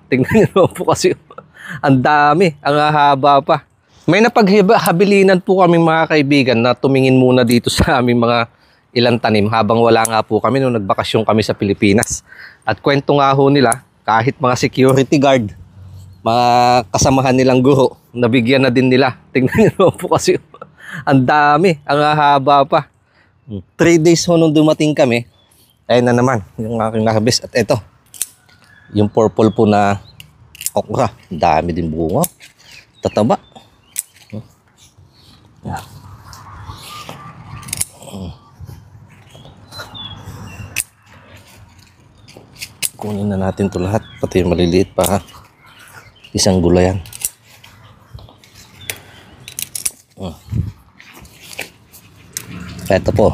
Tingnan nyo po kasi ang dami, ang haba pa. May napaghabilinan po kami mga kaibigan na tumingin muna dito sa aming mga ilang tanim habang wala nga po kami nung nagbakasyon kami sa Pilipinas. At kwento nga ho nila, kahit mga security guard, mga kasamahan nilang guro, nabigyan na din nila. Tingnan nyo po kasi ang dami, ang haba pa. 3 days ho nung dumating kami, ayun na naman, yung aking nakabis. At ito, yung purple po na okra, dami din bunga. Tataba. Yeah. Kunin na natin ito lahat, pati yung maliliit pa. Isang gulayan. Ito po.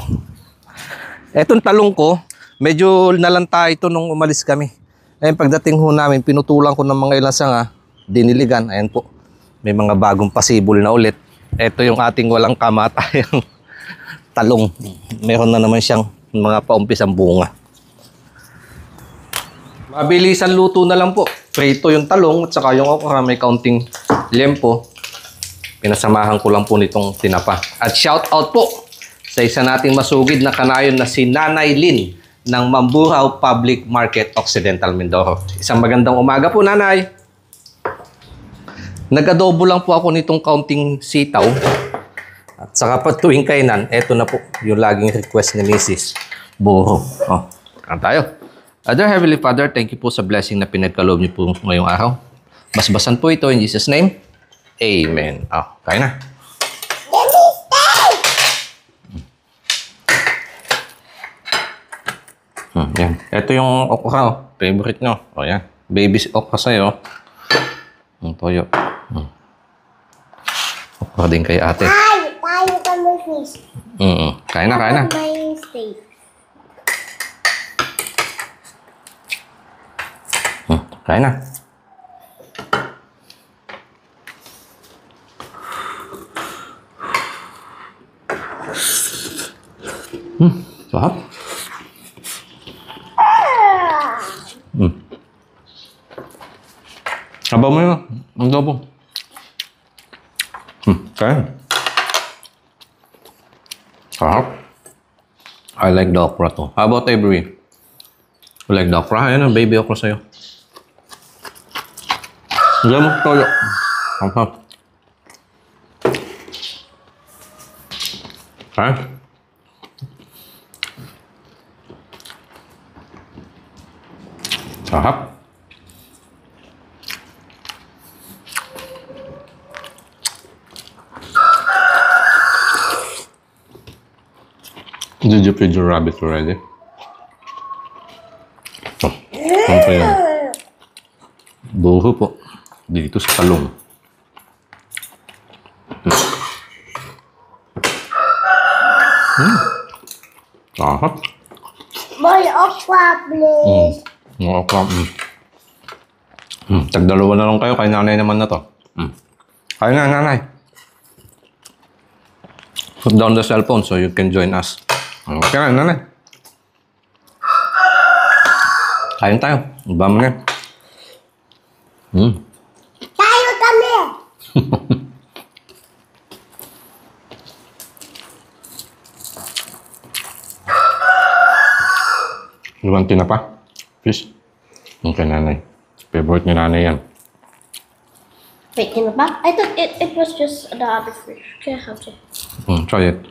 Etong talong ko, medyo nalanta ito nung umalis kami. Ayun, pagdating ho namin, pinutulan ko ng mga ilang sanga, diniligan. Ayan po, may mga bagong pasibol na ulit. Ito yung ating walang kamatayang talong. Meron na naman siyang mga paumpisang bunga. Mabilisan luto na lang po. Prito yung talong at saka yung okra, may kaunting lempo. Pinasamahan ko lang po nitong tinapa. At shout out po sa isa nating masugid na kanayon na si Nanay Lynn ng Mamburao Public Market, Occidental Mindoro. Isang magandang umaga po, Nanay. Nag-adobo lang po ako nitong kaunting sitaw. At saka pa tuwing kainan, eto na po yung laging request ni Mrs. Buro. Oh, kan tayo. Dear Heavenly Father, thank you po sa blessing na pinagkaloob niyo po ngayong araw. Basbasan po ito in Jesus' name. Amen. Oh, kaya na. Yan. Ito yung okra, oh. Favorite nyo. O, yan. Baby's okra sa'yo. Ang toyo. Okra din kay ate. Ay, tayo kami fish. Kaya na, kaya na. May steak. Kaya na. Sarap. Sabaw mo yun. Ang adobo. Kaya. Sarap. I like the okra to. How about Avery? You like the okra? Ayan ang baby okra sa'yo. Diyan mo, toyo. Sarap. Kaya. Sarap. Did you feed your rabbit already? Oh, ano pa yan? Buho po. Dito sa talong. Sarap. Boy, okra, please. Okra. Tagdalawa na lang kayo. Kay nanay naman na to. Kaya na, nanay. Put down the cell phone so you can join us. Okay na, nanay. Kain tayo. Iba mo na. Tayo kami. Iwan tinapa? Fish? Okay, nanay. Favorite ni nanay yan. Wait, in the back? I thought it was just the other fish. Can I have it? Try it.